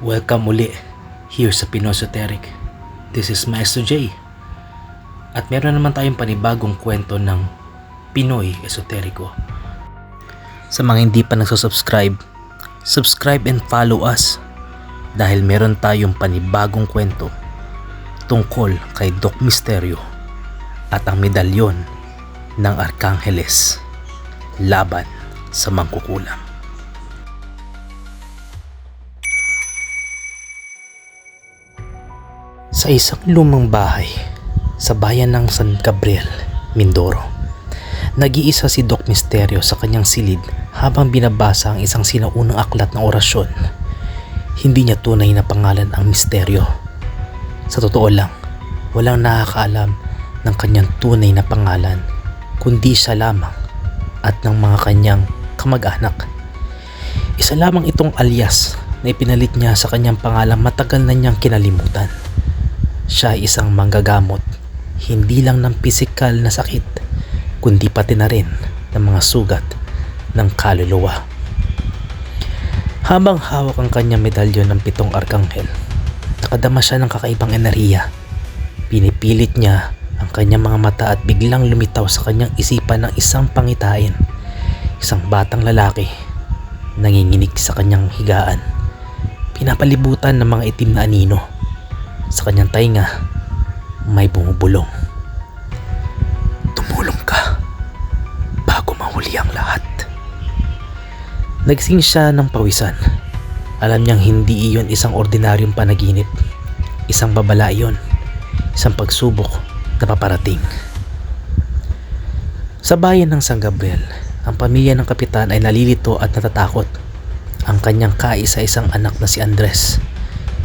Welcome uli here sa Pinoy Esoteric. This is Maestro J. At meron naman tayong panibagong kwento ng Pinoy Esoteriko. Sa mga hindi pa nagsusubscribe, subscribe and follow us dahil meron tayong panibagong kwento tungkol kay Doc Misterio at ang medalyon ng Arkangeles laban sa mangkukulam. Sa isang lumang bahay sa bayan ng San Gabriel, Mindoro, nag-iisa si Doc Misterio sa kanyang silid habang binabasa ang isang sinaunang aklat ng orasyon. Hindi niya tunay na pangalan ang Misterio. Sa totoo lang, walang nakakaalam ng kanyang tunay na pangalan kundi siya lamang at ng mga kanyang kamag-anak. Isa lamang itong alias na ipinalit niya sa kanyang pangalan matagal na niyang kinalimutan. Siya ay isang manggagamot, hindi lang ng pisikal na sakit, kundi pati na rin ng mga sugat ng kaluluwa. Habang hawak ang kanyang medalyon ng 7 arkanghel, nakadama siya ng kakaibang enerhiya. Pinipilit niya ang kanyang mga mata at biglang lumitaw sa kanyang isipan ng isang pangitain, isang batang lalaki, nanginginig sa kanyang higaan, pinapalibutan ng mga itim na anino. Sa kanyang tainga, may bumubulong. Tumulong ka bago mahuli ang lahat. Nagsing siya ng pawisan. Alam niyang hindi iyon isang ordinaryong panaginip. Isang babala iyon. Isang pagsubok na paparating. Sa bayan ng San Gabriel, ang pamilya ng kapitan ay nalilito at natatakot. Ang kanyang kaisa-isang anak na si Andres,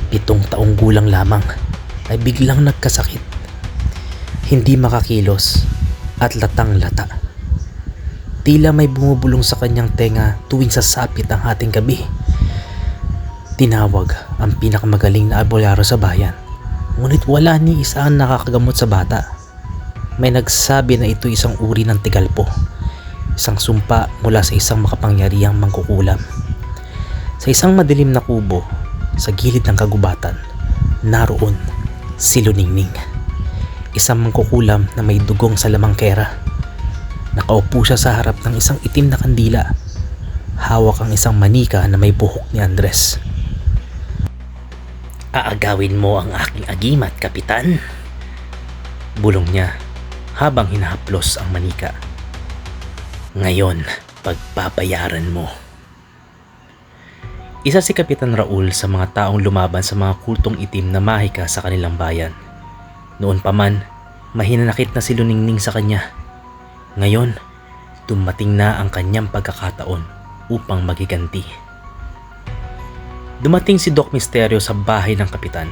7 taong gulang lamang, ay biglang nagkasakit. Hindi makakilos at latang-lata. Tila may bumubulong sa kanyang tenga tuwing sasapit ang hating gabi. Tinawag ang pinakamagaling na albularyo sa bayan, ngunit wala ni isa ang nakakagamot sa bata. May nagsabi na ito isang uri ng tigalpo, isang sumpa mula sa isang makapangyarihang mangkukulam. Sa isang madilim na kubo sa gilid ng kagubatan, naroon si Luningning, isang mangkukulam na may dugong sa lamangkera. Nakaupo siya sa harap ng isang itim na kandila. Hawak ang isang manika na may buhok ni Andres. Aagawin mo ang aking agimat, kapitan, bulong niya habang hinahaplos ang manika. Ngayon, pagbabayaran mo. Isa si Kapitan Raul sa mga taong lumaban sa mga kultong itim na mahika sa kanilang bayan. Noon pa man, mahinanakit na si Luningning sa kanya. Ngayon, dumating na ang kanyang pagkakataon upang magiganti. Dumating si Doc Misterio sa bahay ng kapitan.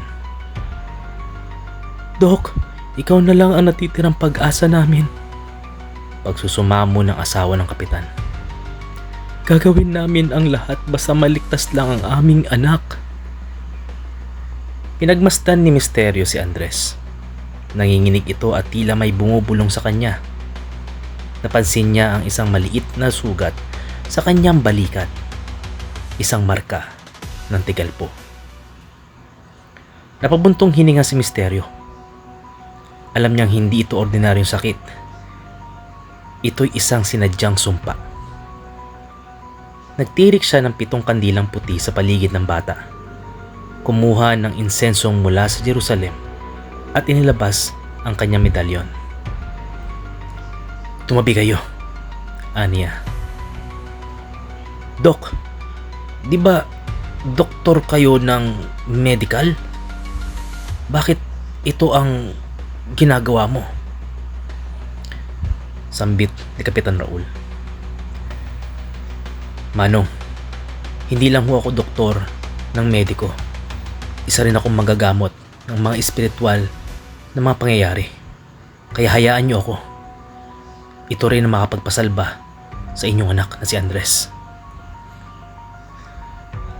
Doc, ikaw na lang ang natitirang pag-asa namin, pagsusumamo ng asawa ng kapitan. Gagawin namin ang lahat basta maligtas lang ang aming anak. Pinagmasdan ni Misterio si Andres. Nanginginig ito at tila may bumubulong sa kanya. Napansin niya ang isang maliit na sugat sa kanyang balikat. Isang marka ng tigalpo. Napabuntong hininga si Misterio. Alam niyang hindi ito ordinaryong sakit. Ito'y isang sinadyang sumpa. Nagtirik siya ng 7 kandilang puti sa paligid ng bata. Kumuha ng insensong mula sa Jerusalem at inilabas ang kanyang medalyon. Tumabi kayo, aniya. Dok, di ba doktor kayo ng medical? Bakit ito ang ginagawa mo? Sambit ni Kapitan Raul. Manong, hindi lang ho ako doktor ng mediko. Isa rin akong magagamot ng mga espiritual na mga pangyayari. Kaya hayaan niyo ako. Ito rin ang makapagpasalba sa inyong anak na si Andres.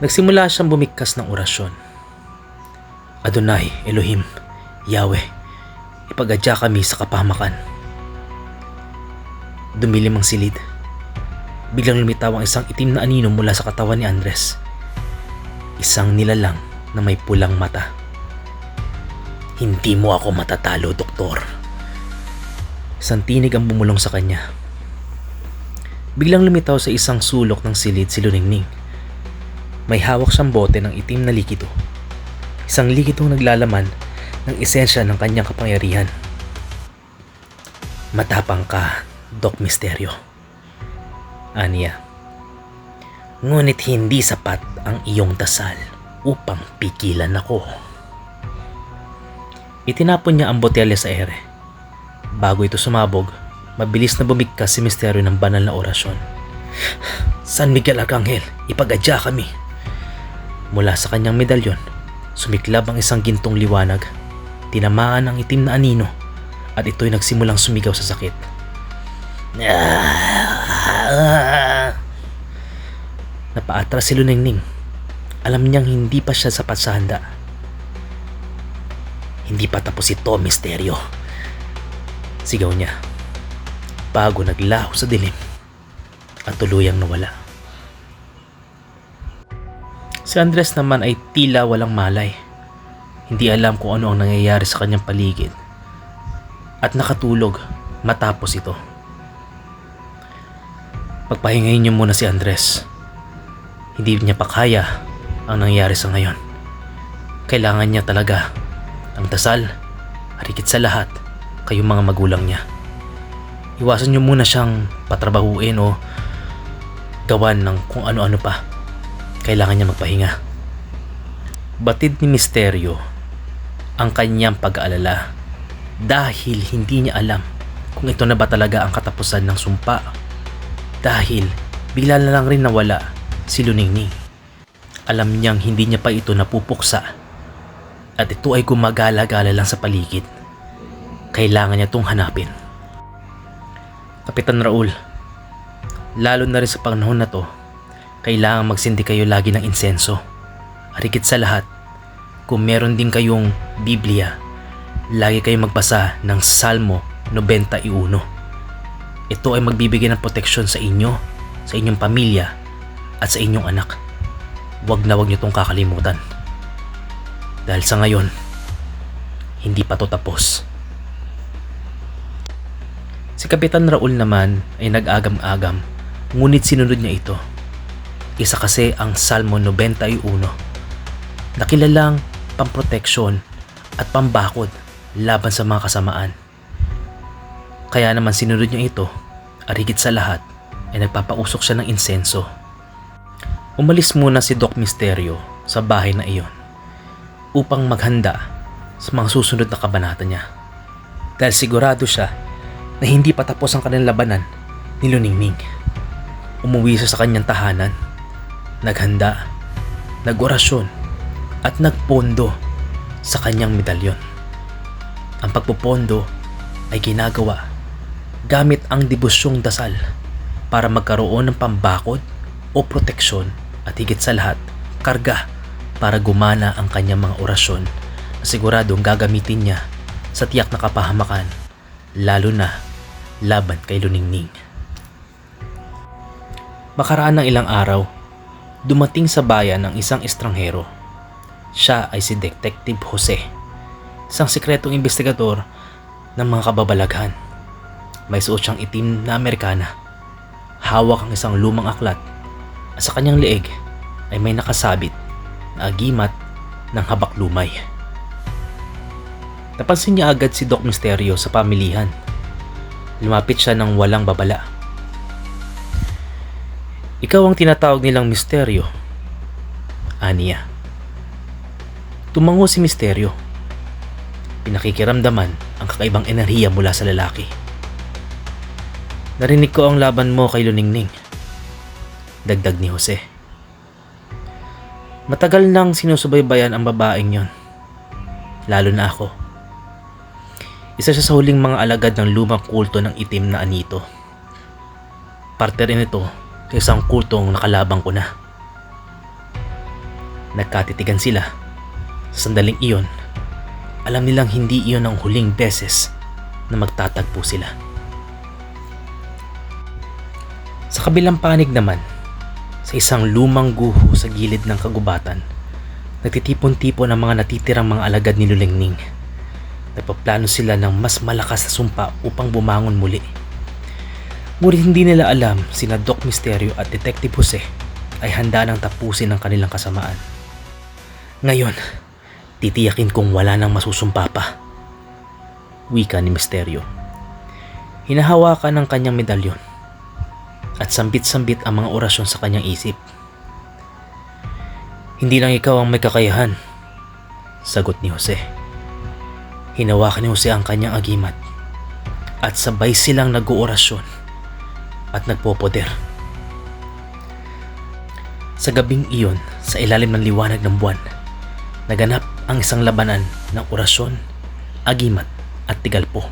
Nagsimula siyang bumigkas ng orasyon. Adonai, Elohim, Yahweh, ipagadya kami sa kapahamakan. Dumilim ang silid. Biglang lumitaw ang isang itim na anino mula sa katawan ni Andres. Isang nilalang na may pulang mata. "Hindi mo ako matatalo, doktor." Isang tinig ang bumulong sa kanya. Biglang lumitaw sa isang sulok ng silid si Luningning. May hawak siyang bote ng itim na likido. Isang likidong naglalaman ng esensya ng kanyang kapangyarihan. "Matapang ka, Doc Misterio," aniya. "Ngunit hindi sapat ang iyong dasal upang pigilan ako." Itinapon niya ang botelya sa ere. Bago ito sumabog, mabilis na bumigkas si Misterio ng banal na orasyon. "San Miguel Arcangel, ipagadya kami." Mula sa kanyang medalyon, sumiklab ang isang gintong liwanag. Tinamaan ang itim na anino at ito'y nagsimulang sumigaw sa sakit. Napaatras si Luningning. Alam niyang hindi pa siya sapat sa handa. "Hindi pa tapos ito, Misterio," sigaw niya, bago naglaho sa dilim at tuluyang nawala. Si Andres naman ay tila walang malay. Hindi alam kung ano ang nangyayari sa kanyang paligid at nakatulog matapos ito. Pagpahingayin niyo muna si Andres. Hindi niya pa kaya ang nangyayari sa ngayon. Kailangan niya talaga ang dasal, harikit sa lahat, kayong mga magulang niya. Iwasan niyo muna siyang patrabahuin o gawan ng kung ano-ano pa. Kailangan niya magpahinga. Batid ni Misterio ang kanyang pag-aalala dahil hindi niya alam kung ito na ba talaga ang katapusan ng sumpa. Dahil bigla na lang rin nawala si Luningning. Alam niyang hindi niya pa ito napupuksa at ito ay gumagala-gala lang sa paligid. Kailangan niya itong hanapin. Kapitan Raul, lalo na rin sa panahon na to, kailangan magsindi kayo lagi ng insenso. Harikit sa lahat, kung meron din kayong Biblia, lagi kayong magbasa ng Salmo 91. Ito ay magbibigay ng proteksyon sa inyo, sa inyong pamilya, at sa inyong anak. Huwag na huwag niyo itong kakalimutan. Dahil sa ngayon, hindi pa to tapos. Si Kapitan Raul naman ay nag-agam-agam, ngunit sinunod niya ito. Isa kasi ang Salmo 91 na kilalang pamproteksyon at pambakod laban sa mga kasamaan. Kaya naman sinunod niya ito at higit sa lahat ay nagpapausok siya ng insenso. Umalis muna si Doc Misterio sa bahay na iyon upang maghanda sa mga susunod na kabanata niya. Dahil sigurado siya na hindi pa tapos ang kanilang labanan ni Luningning. Umuwi siya sa kanyang tahanan, naghanda, nag-orasyon at nagpondo sa kanyang medalyon. Ang pagpopondo ay ginagawa gamit ang debusyong dasal para magkaroon ng pambakod o proteksyon at higit sa lahat, karga para gumana ang kanyang mga orasyon na siguradong gagamitin niya sa tiyak na kapahamakan, lalo na laban kay Luningning. Makaraan ng ilang araw, dumating sa bayan ang isang estranghero. Siya ay si Detective Jose, isang sikretong investigador ng mga kababalaghan. May suot siyang itim na Amerikana, hawak ang isang lumang aklat at sa kanyang leeg ay may nakasabit na agimat ng habak-lumay. Napansin niya agad si Doc Misterio sa pamilihan. Lumapit siya ng walang babala. "Ikaw ang tinatawag nilang Misterio," aniya. Tumango si Misterio. Pinakikiramdaman ang kakaibang enerhiya mula sa lalaki. "Narinig ko ang laban mo kay Luningning," dagdag ni Jose. "Matagal nang sinusubaybayan ang babaeng yon, lalo na ako. Isa siya sa huling mga alagad ng lumang kulto ng itim na anito. Parte rin ito sa isang kultong nakalabang ko na." Nagkatitigan sila. Sa sandaling iyon, alam nilang hindi iyon ang huling beses na magtatagpo sila. Sa kabilang panig naman, sa isang lumang guho sa gilid ng kagubatan, Nagtitipon-tipon ang mga natitirang mga alagad ni Lulingning. Nagpaplano sila ng mas malakas na sumpa upang bumangon muli. Ngunit hindi nila alam sina Doc Misterio at Detective Jose ay handa nang tapusin ang kanilang kasamaan. Ngayon, titiyakin kong wala nang masusumpa pa, wika ni Misterio. Hinahawakan ng kanyang medalyon at sambit-sambit ang mga orasyon sa kanyang isip. Hindi lang ikaw ang may kakayahan, sagot ni Jose. Hinawakan ni Jose ang kanyang agimat at sabay silang nag-oorasyon at nagpopoder. Sa gabing iyon, sa ilalim ng liwanag ng buwan, naganap ang isang labanan ng orasyon, agimat at tigalpo.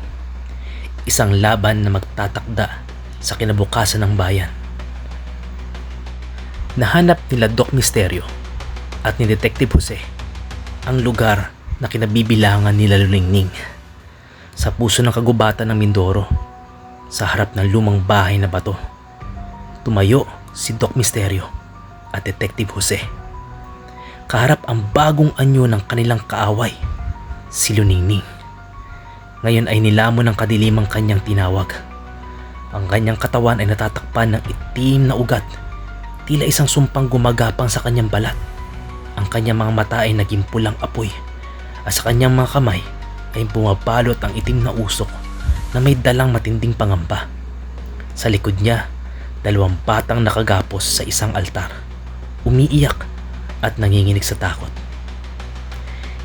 Isang laban na magtatakda sa kinabukasan ng bayan. Nahanap nila Doc Misterio at ni Detective Jose ang lugar na kinabibilangan nila Lulingning. Sa puso ng kagubatan ng Mindoro, sa harap ng lumang bahay na bato, tumayo si Doc Misterio at Detective Jose. Kaharap ang bagong anyo ng kanilang kaaway, si Lulingning. Ngayon ay nilamon ng kadilimang kanyang tinawag. Ang kanyang katawan ay natatakpan ng itim na ugat, tila isang sumpang gumagapang sa kanyang balat. Ang kanyang mga mata ay naging pulang apoy at sa kanyang mga kamay ay bumabalot ang itim na usok na may dalang matinding pangamba. Sa likod niya, 2 batang nakagapos sa isang altar, umiiyak at nanginginig sa takot.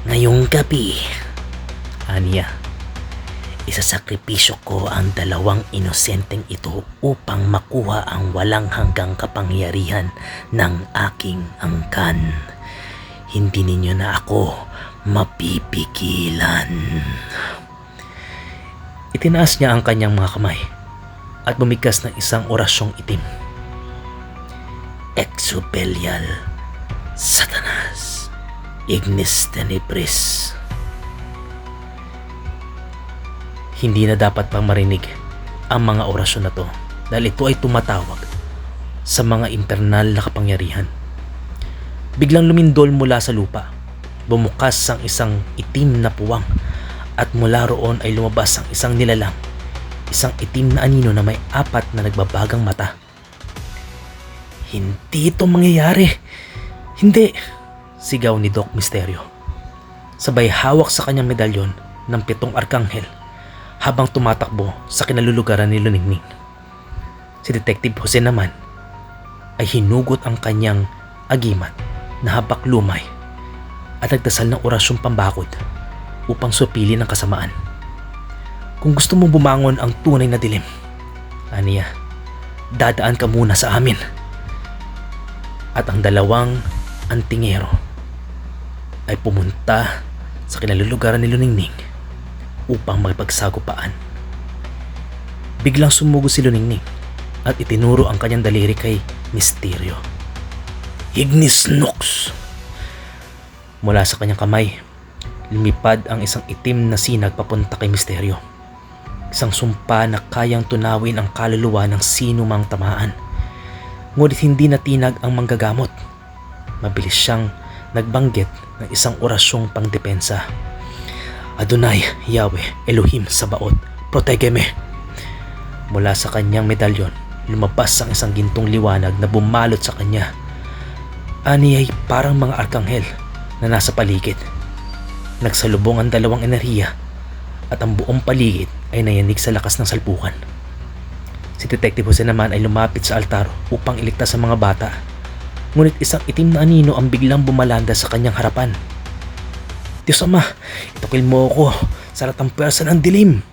Ngayong gabi, aniya, isasakripisyo ko ang 2 inosenteng ito upang makuha ang walang hanggang kapangyarihan ng aking angkan. Hindi ninyo na ako mapipigilan. Itinaas niya ang kanyang mga kamay at bumigkas ng isang orasyong itim. Exubelial Satanas Ignis Tenebris. Hindi na dapat pang marinig ang mga orasyon na to dahil ito ay tumatawag sa mga internal na kapangyarihan. Biglang lumindol mula sa lupa. Bumukas ang isang itim na puwang at mula roon ay lumabas ang isang nilalang, isang itim na anino na may 4 na nagbabagang mata. Hindi ito mangyayari. Hindi, sigaw ni Doc Misterio. Sabay hawak sa kanyang medalyon ng 7 arkanghel habang tumatakbo sa kinalulugaran ni Lulingning. Si Detective Jose naman ay hinugot ang kanyang agimat na habak lumay at nagdasal ng orasyong pambakod upang supili ng kasamaan. Kung gusto mong bumangon ang tunay na dilim, aniya, dadaan ka muna sa amin. At ang 2 antingero ay pumunta sa kinalulugaran ni Lulingning upang makipagsagupaan. Biglang sumugo si Lulingning at itinuro ang kanyang daliri kay Misterio. Ignis Nox! Mula sa kanyang kamay, lumipad ang isang itim na sinag papunta kay Misterio. Isang sumpa na kayang tunawin ang kaluluwa ng sino mang tamaan. Ngunit hindi natinag ang manggagamot. Mabilis siyang nagbanggit ng isang orasyong pangdepensa. Adonai, Yahweh, Elohim, Sabaoth, protegeme. Mula sa kanyang medalyon, lumabas ang isang gintong liwanag na bumalot sa kanya. Ani ay parang mga arkanghel na nasa paligid. Nagsalubong ang 2 enerhiya at ang buong paligid ay nayanig sa lakas ng salpukan. Si Detective Jose naman ay lumapit sa altar upang iligtas ang mga bata. Ngunit isang itim na anino ang biglang bumalanda sa kanyang harapan. Diyos Ama, itukil mo ako sa lahat ng pwersa ng dilim,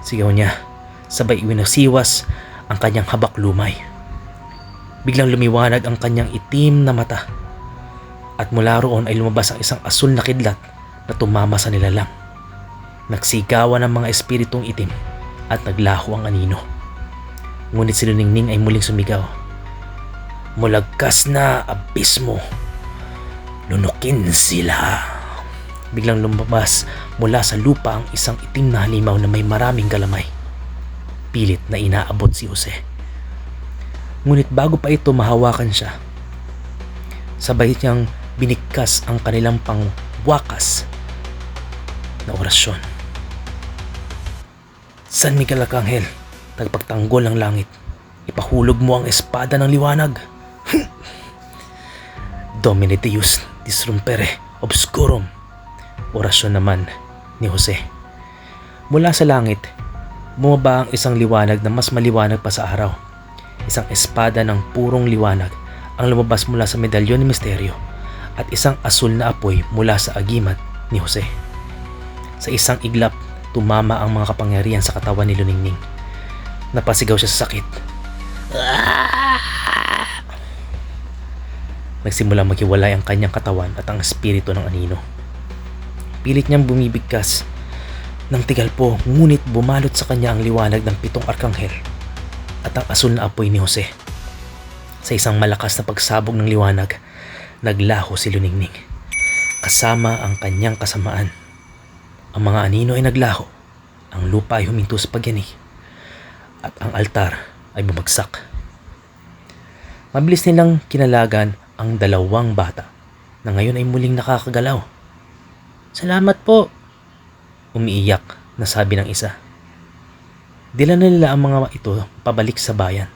sigaw niya. Sabay iwinasiwas ang kanyang habak lumay. Biglang lumiwanag ang kanyang itim na mata at mula roon ay lumabas ang isang asul na kidlat na tumama sa nilalang. Nagsigawan ang mga espiritong itim at naglaho ang anino. Ngunit si Lulingning ay muling sumigaw. Mulagkas na abismo, lunukin sila. Biglang lumabas mula sa lupa ang isang itim na halimaw na may maraming galamay. Pilit na inaabot si Jose. Ngunit bago pa ito mahawakan siya, sabay niyang binigkas ang kanilang pangwakas na orasyon. San Miguel Arcangel, tagapagtanggol ng langit, ipahulog mo ang espada ng liwanag. Domine Deus disrumpere obscurum, orasyon naman ni Jose. Mula sa langit, bumaba ang isang liwanag na mas maliwanag pa sa araw. Isang espada ng purong liwanag ang lumabas mula sa medalyon ni Misteryo at isang asul na apoy mula sa agimat ni Jose. Sa isang iglap, tumama ang mga kapangyarihan sa katawan ni Luningning. Napasigaw siya sa sakit. Nagsimulang maghiwalay ang kanyang katawan at ang espiritu ng anino. Pilit niyang bumibigkas ng tigalpo, ngunit bumalot sa kanya ang liwanag ng 7 arkanghel at ang asul na apoy ni Jose. Sa isang malakas na pagsabog ng liwanag, naglaho si Luningning kasama ang kanyang kasamaan. Ang mga anino ay naglaho, ang lupa ay huminto sa pagyanig, at ang altar ay bumagsak. Mabilis nilang kinalagan ang 2 bata na ngayon ay muling nakakagalaw. "Salamat po," umiiyak na sabi ng isa. Dila na nila ang mga ito pabalik sa bayan.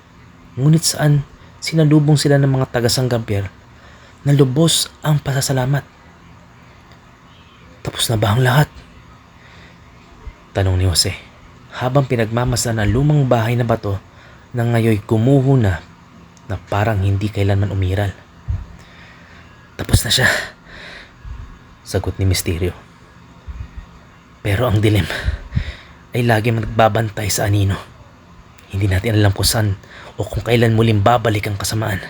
Ngunit saan sinalubong sila ng mga taga-San Gabriel na lubos ang pasasalamat. "Tapos na ba ang lahat?" tanong ni Jose habang pinagmamasdan ang lumang bahay na bato na ngayon gumuho na parang hindi kailanman umiral. "Tapos na siya," sagot ni Misteryo. "Pero ang dilim ay lagi nagbabantay sa anino. Hindi natin alam kung saan o kung kailan muling babalik ang kasamaan."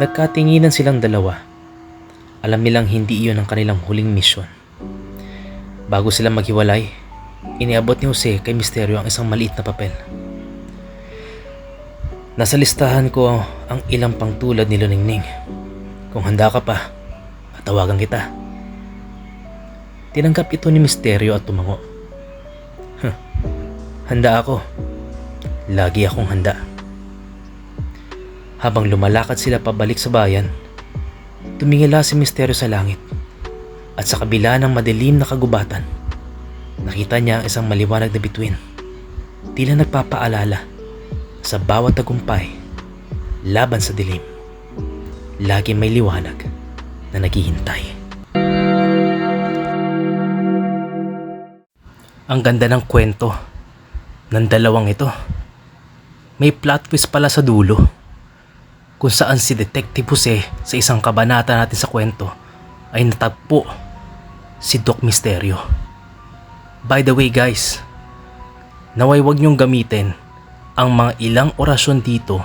Nagkatinginan silang dalawa. Alam nilang hindi iyon ang kanilang huling misyon. Bago sila maghiwalay, iniabot ni Jose kay Misteryo ang isang maliit na papel. "Nasa listahan ko ang ilang pangtulad ni Luningning. Kung handa ka pa, tatawagan kita." Tinanggap ito ni Misteryo at tumango. "Handa ako. Lagi akong handa." Habang lumalakad sila pabalik sa bayan, tumingala si Misteryo sa langit at sa kabila ng madilim na kagubatan, nakita niya ang isang maliwanag na bituin. Tila nagpapaalala sa bawat tagumpay laban sa dilim, lagi may liwanag na naghihintay. Ang ganda ng kwento ng dalawang ito. May plot twist pala sa dulo, kung saan si Detective Jose sa isang kabanata natin sa kwento ay natagpo si Doc Misteryo. By the way guys, naway wag niyong gamitin ang mga ilang orasyon dito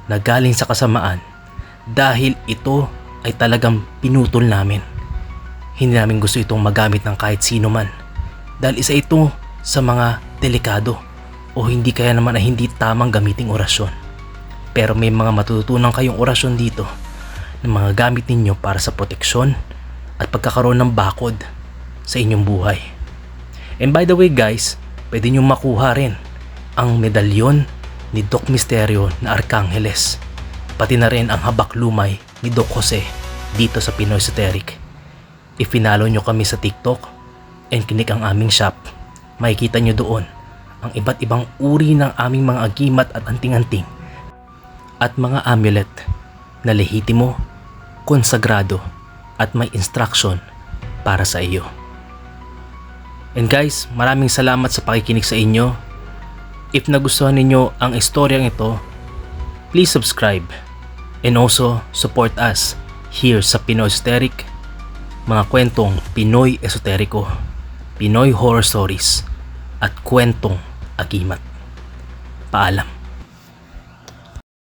na galing sa kasamaan dahil ito ay talagang pinutol namin. Hindi namin gusto itong magamit ng kahit sino man dahil isa ito sa mga delikado o hindi kaya naman ay hindi tamang gamiting orasyon. Pero may mga matututunan kayong orasyon dito na mga gamit ninyo para sa proteksyon at pagkakaroon ng bakod sa inyong buhay. And by the way guys, pwede nyo makuha rin ang medalyon ni Doc Misteryo na Arkangeles, pati na rin ang habak lumay ni Doc Jose dito sa Pinoy Esoteric. I-follow nyo kami sa TikTok and click ang aming shop. Makikita nyo doon ang iba't ibang uri ng aming mga agimat at anting-anting at mga amulet na lehitimo, konsagrado at may instruction para sa iyo. And guys, maraming salamat sa pakikinig sa inyo. If nagustuhan ninyo ang istoryang ito, please subscribe and also support us here sa Pinoy Esoteric, mga kwentong Pinoy Esoteriko, Pinoy Horror Stories at kwentong agimat. Paalam.